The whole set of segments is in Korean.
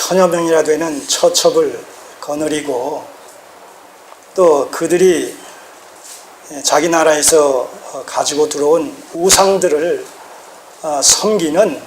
천여 명이나 되는 처첩을 거느리고 또 그들이 자기 나라에서 가지고 들어온 우상들을 섬기는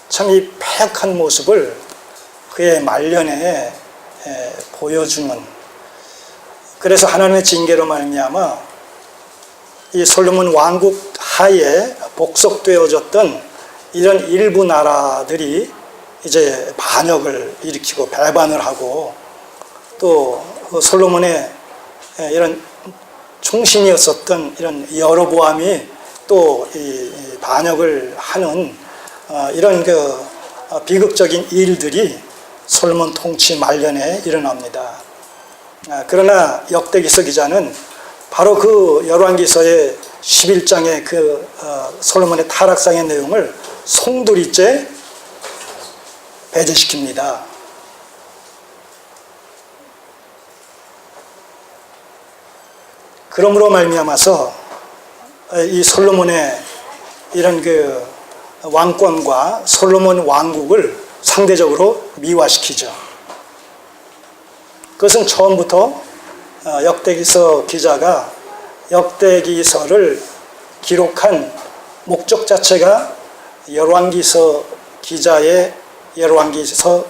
참 이 패역한 모습을 그의 말년에 보여주는, 그래서 하나님의 징계로 말미암아 이 솔로몬 왕국 하에 복속되어졌던 이런 일부 나라들이 이제 반역을 일으키고 배반을 하고, 또 솔로몬의 이런 충신이었었던 이런 여로보암이 또 이 반역을 하는 이런 그 비극적인 일들이 솔로몬 통치 말년에 일어납니다. 그러나 역대기서 기자는 바로 그 열왕기서의 11장의 그 솔로몬의 타락상의 내용을 송두리째 배제시킵니다. 그러므로 말미암아서 이 솔로몬의 이런 그 왕권과 솔로몬 왕국을 상대적으로 미화시키죠. 그것은 처음부터 역대기서 기자가 역대기서를 기록한 목적 자체가 열왕기서 기자의 열왕기서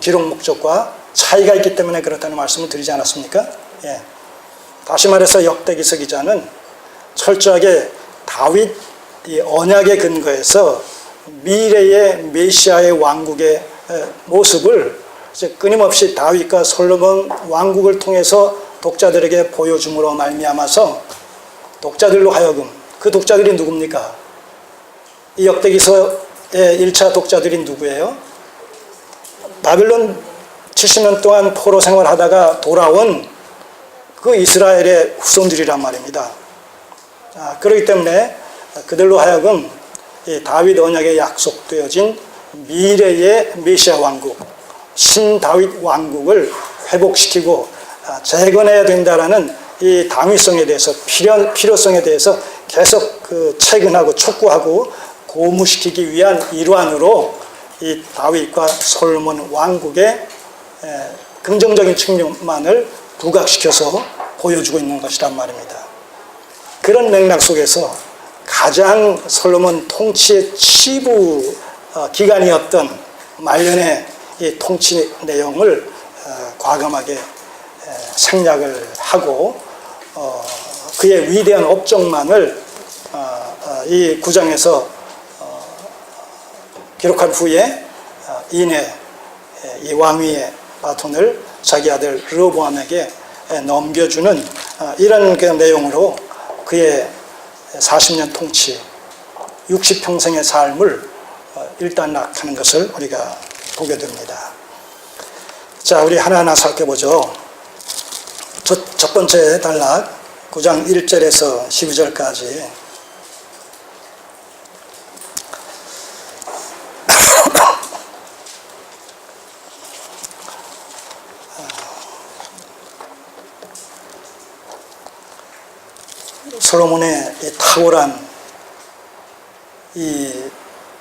기록 목적과 차이가 있기 때문에 그렇다는 말씀을 드리지 않았습니까? 예. 다시 말해서 역대기서 기자는 철저하게 다윗 언약의 근거에서 미래의 메시아의 왕국의 모습을 이제 끊임없이 다윗과 솔로몬 왕국을 통해서 독자들에게 보여줌으로 말미암아서 독자들로 하여금, 그 독자들이 누굽니까? 이 역대기서의 1차 독자들이 누구예요? 바빌론 70년 동안 포로 생활하다가 돌아온 그 이스라엘의 후손들이란 말입니다. 그렇기 때문에 그들로 하여금 이 다윗 언약에 약속되어진 미래의 메시아 왕국, 신다윗 왕국을 회복시키고 재건해야 된다라는 이 당위성에 대해서, 필요성에 대해서 계속 그 체근하고 촉구하고 고무시키기 위한 일환으로 이 다윗과 솔로몬 왕국의 긍정적인 측면만을 부각시켜서 보여주고 있는 것이란 말입니다. 그런 맥락 속에서 가장 솔로몬 통치의 치부 기간이었던 말년의 이 통치 내용을 과감하게 생략을 하고 그의 위대한 업적만을 이 9장에서 기록한 후에 이내 이 왕위의 바톤을 자기 아들 르호보암에게 넘겨주는 이런 그 내용으로 그의 40년 통치, 60평생의 삶을 일단락하는 것을 우리가 보게 됩니다. 자, 우리 하나하나 살펴보죠. 첫 번째 단락, 9장 1절에서 12절까지. 솔로몬의 이 탁월한 이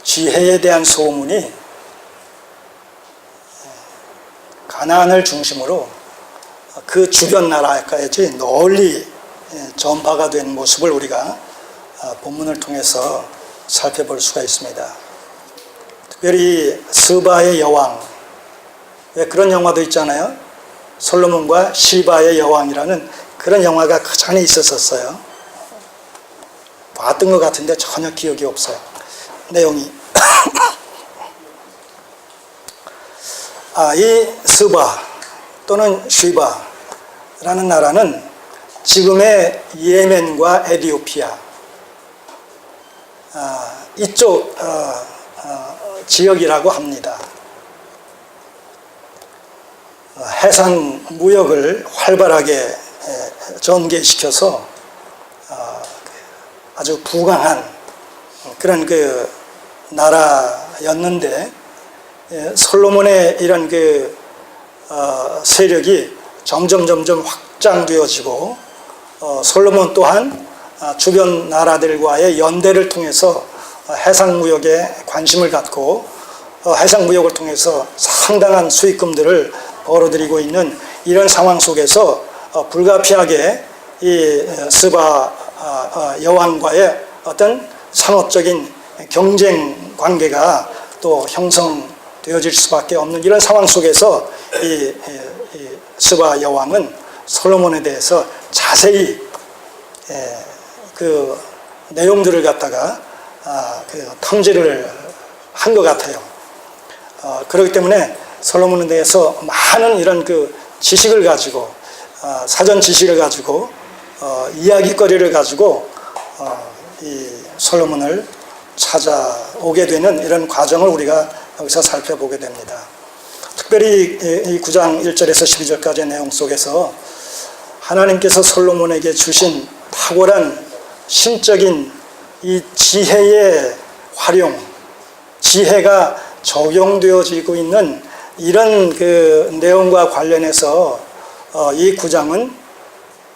지혜에 대한 소문이 가나안을 중심으로 그 주변 나라까지 널리 전파가 된 모습을 우리가 본문을 통해서 살펴볼 수가 있습니다. 특별히 스바의 여왕, 왜 그런 영화도 있잖아요. 솔로몬과 시바의 여왕이라는 그런 영화가 그 전에 있었어요. 봤던 것 같은데 전혀 기억이 없어요. 내용이. 이 스바 또는 시바라는 나라는 지금의 예멘과 에티오피아 이쪽 지역이라고 합니다. 해상 무역을 활발하게 전개시켜서 아주 부강한 그런 그 나라였는데, 솔로몬의 이런 그 세력이 점점 확장되어지고 솔로몬 또한 주변 나라들과의 연대를 통해서 해상 무역에 관심을 갖고 해상무역을 통해서 상당한 수익금들을 벌어들이고 있는 이런 상황 속에서 불가피하게 이 스바 여왕과의 어떤 상업적인 경쟁 관계가 또 형성되어질 수밖에 없는 이런 상황 속에서 이 스바 여왕은 솔로몬에 대해서 자세히 그 내용들을 갖다가 그 탐지를 한 것 같아요. 그렇기 때문에 솔로몬에 대해서 많은 이런 그 지식을 가지고 사전 지식을 가지고 이야기거리를 가지고 이 솔로몬을 찾아오게 되는 이런 과정을 우리가 여기서 살펴보게 됩니다. 특별히 이 9장 1절에서 12절까지의 내용 속에서 하나님께서 솔로몬에게 주신 탁월한 신적인 이 지혜의 활용, 지혜가 적용되어지고 있는 이런 그 내용과 관련해서 이 9장은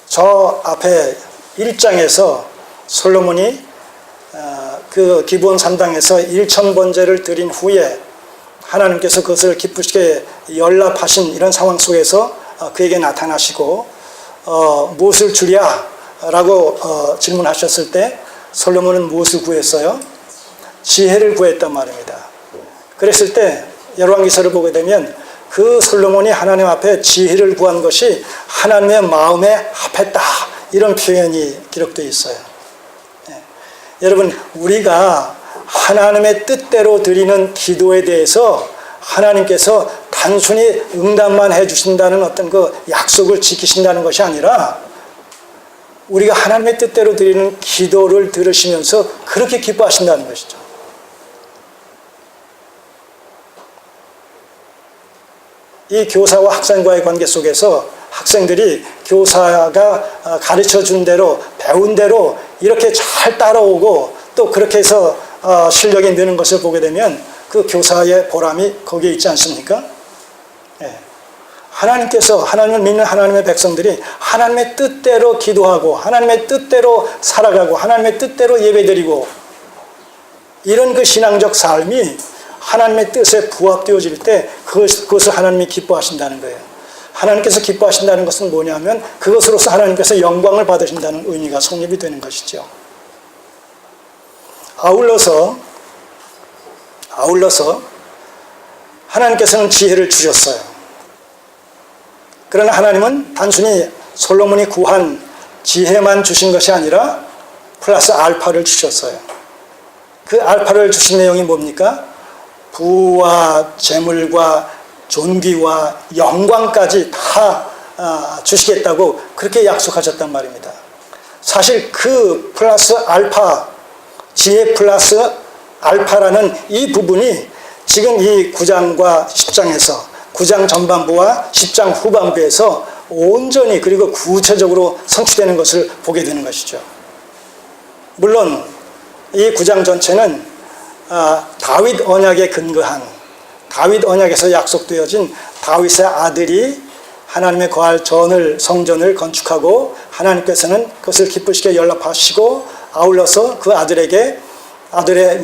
저 앞에 1장에서 솔로몬이 그 기브온 산당에서 1000번제를 드린 후에 하나님께서 그것을 기쁘시게 연락하신 이런 상황 속에서 그에게 나타나시고 무엇을 주랴? 라고 질문하셨을 때 솔로몬은 무엇을 구했어요? 지혜를 구했단 말입니다. 그랬을 때 열왕기서를 보게 되면 그 솔로몬이 하나님 앞에 지혜를 구한 것이 하나님의 마음에 합했다, 이런 표현이 기록되어 있어요. 여러분, 우리가 하나님의 뜻대로 드리는 기도에 대해서 하나님께서 단순히 응답만 해주신다는 어떤 그 약속을 지키신다는 것이 아니라 우리가 하나님의 뜻대로 드리는 기도를 들으시면서 그렇게 기뻐하신다는 것이죠. 이 교사와 학생과의 관계 속에서 학생들이 교사가 가르쳐 준 대로, 배운 대로 이렇게 잘 따라오고 또 그렇게 해서 실력이 느는 것을 보게 되면 그 교사의 보람이 거기에 있지 않습니까? 하나님께서, 하나님을 믿는 하나님의 백성들이 하나님의 뜻대로 기도하고 하나님의 뜻대로 살아가고 하나님의 뜻대로 예배드리고 이런 그 신앙적 삶이 하나님의 뜻에 부합되어질 때 그것을 하나님이 기뻐하신다는 거예요. 하나님께서 기뻐하신다는 것은 뭐냐면 그것으로서 하나님께서 영광을 받으신다는 의미가 성립이 되는 것이죠. 아울러서 하나님께서는 지혜를 주셨어요. 그러나 하나님은 단순히 솔로몬이 구한 지혜만 주신 것이 아니라 플러스 알파를 주셨어요. 그 알파를 주신 내용이 뭡니까? 부와 재물과 존귀와 영광까지 다 주시겠다고 그렇게 약속하셨단 말입니다. 사실 그 플러스 알파, 지혜 플러스 알파라는 이 부분이 지금 이 9장과 10장에서 9장 전반부와 10장 후반부에서 온전히 그리고 구체적으로 성취되는 것을 보게 되는 것이죠. 물론 이 9장 전체는 다윗 언약에 근거한, 다윗 언약에서 약속되어진 다윗의 아들이 하나님의 거할 성전을 건축하고 하나님께서는 그것을 기쁘시게 연락하시고 아울러서 그 아들의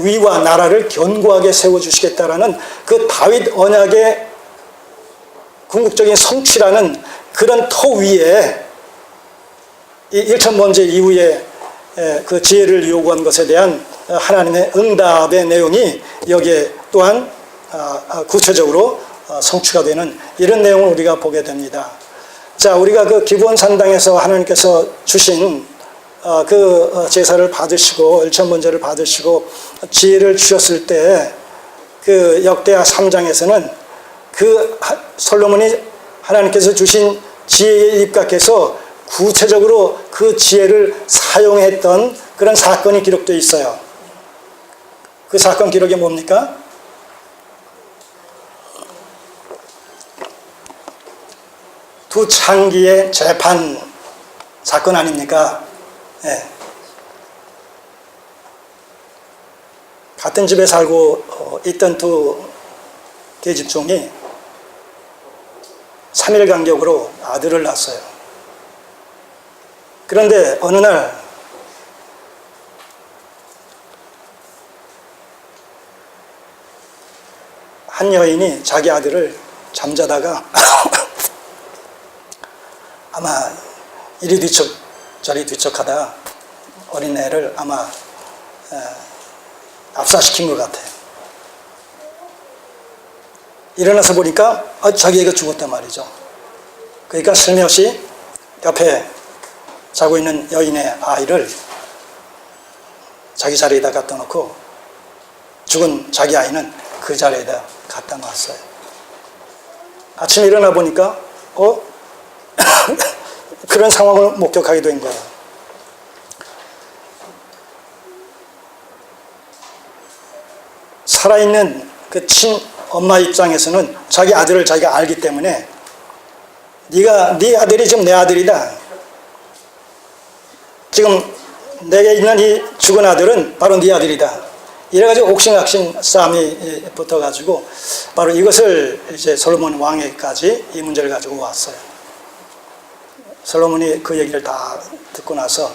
위와 나라를 견고하게 세워주시겠다라는 그 다윗 언약의 궁극적인 성취라는 그런 터 위에 이 1000번째 이후에 그 지혜를 요구한 것에 대한 하나님의 응답의 내용이 여기에 또한 구체적으로 성취가 되는 이런 내용을 우리가 보게 됩니다. 자, 우리가 그 기브온 산당에서 하나님께서 주신 그 제사를 받으시고 1000번제를 받으시고 지혜를 주셨을 때 그 역대하 3장에서는 그 솔로몬이 하나님께서 주신 지혜에 입각해서 구체적으로 그 지혜를 사용했던 그런 사건이 기록되어 있어요. 그 사건 기록이 뭡니까? 두 창기의 재판 사건 아닙니까? 네. 같은 집에 살고 있던 두 계집종이 3일 간격으로 아들을 낳았어요. 그런데 어느 날 한 여인이 자기 아들을 잠자다가 아마 이리 뒤척 저리 뒤척하다가 어린애를 아마 압사시킨 것 같아요. 일어나서 보니까 자기 애가 죽었단 말이죠. 그러니까 슬며시 옆에 자고 있는 여인의 아이를 자기 자리에다 갖다 놓고 죽은 자기 아이는 그 자리에다 갖다 놨어요. 아침에 일어나 보니까 그런 상황을 목격하게 된 거예요. 살아있는 그 친엄마 입장에서는 자기 아들을 자기가 알기 때문에 네 아들이 지금 내 아들이다. 지금 내게 있는 이 죽은 아들은 바로 네 아들이다. 이래가지고 옥신각신 싸움이 붙어가지고 바로 이것을 이제 솔로몬 왕에까지 이 문제를 가지고 왔어요. 솔로몬이 그 얘기를 다 듣고 나서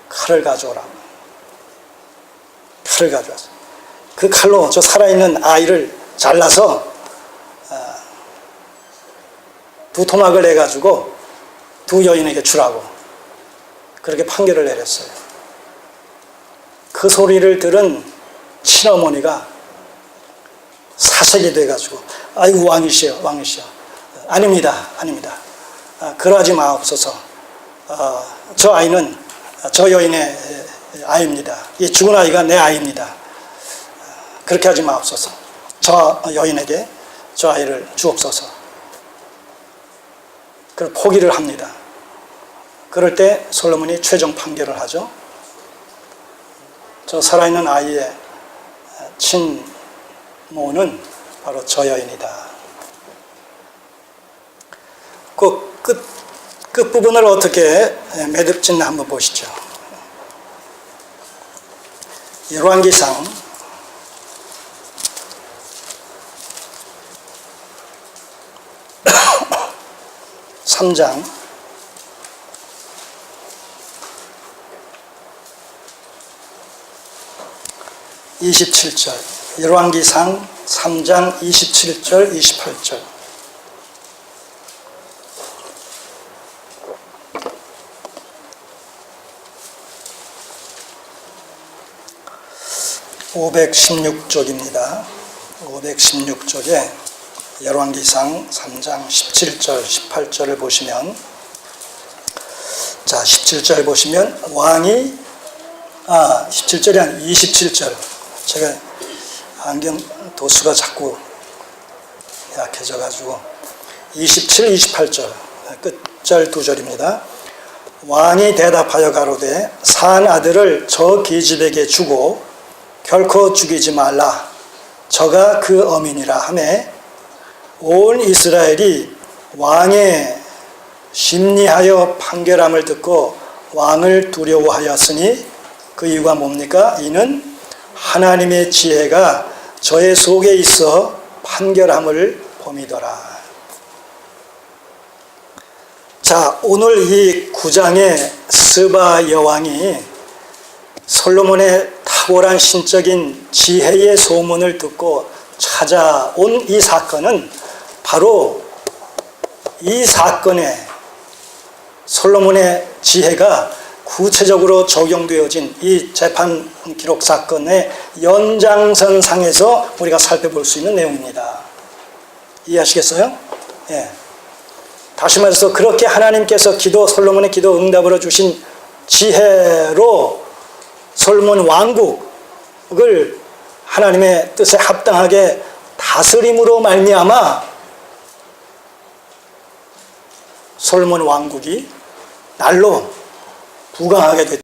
칼을 가져오라고. 칼을 가져왔어요. 그 칼로 저 살아있는 아이를 잘라서 두 토막을 내가지고 두 여인에게 주라고 그렇게 판결을 내렸어요. 그 소리를 들은 친어머니가 사색이 돼가지고 아이고 왕이시여 아닙니다 그러하지 마옵소서. 저 아이는 저 여인의 아이입니다. 이 죽은 아이가 내 아이입니다. 그렇게 하지 마옵소서. 저 여인에게 저 아이를 주옵소서. 그걸 포기를 합니다. 그럴 때 솔로몬이 최종 판결을 하죠. 저 살아있는 아이의 친모는 바로 저 여인이다. 그 끝부분을 어떻게 매듭짓나 한번 보시죠. 열왕기상 3장 27절 열왕기상 3장 27절 28절 516쪽입니다. 516쪽에 열왕기상 3장 17절 18절을 보시면 자 17절 보시면 왕이 17절이 아니라 27절 제가 안경 도수가 자꾸 약해져 가지고 27, 28절 끝절 두 절입니다. 왕이 대답하여 가로되 산 아들을 저 계집에게 주고 결코 죽이지 말라. 저가 그 어민이라 하매 온 이스라엘이 왕의 심리하여 판결함을 듣고 왕을 두려워하였으니 그 이유가 뭡니까? 이는 하나님의 지혜가 저의 속에 있어 판결함을 봄이더라. 자, 오늘 이 9장의 스바 여왕이 솔로몬의 탁월한 신적인 지혜의 소문을 듣고 찾아온 이 사건은 바로 이 사건에 솔로몬의 지혜가 구체적으로 적용되어진 이 재판 기록 사건의 연장선상에서 우리가 살펴볼 수 있는 내용입니다. 이해하시겠어요? 예. 다시 말해서 그렇게 하나님께서 솔로몬의 기도 응답으로 주신 지혜로 솔로몬 왕국을 하나님의 뜻에 합당하게 다스림으로 말미암아 솔로몬 왕국이 날로 부강하게 됐다.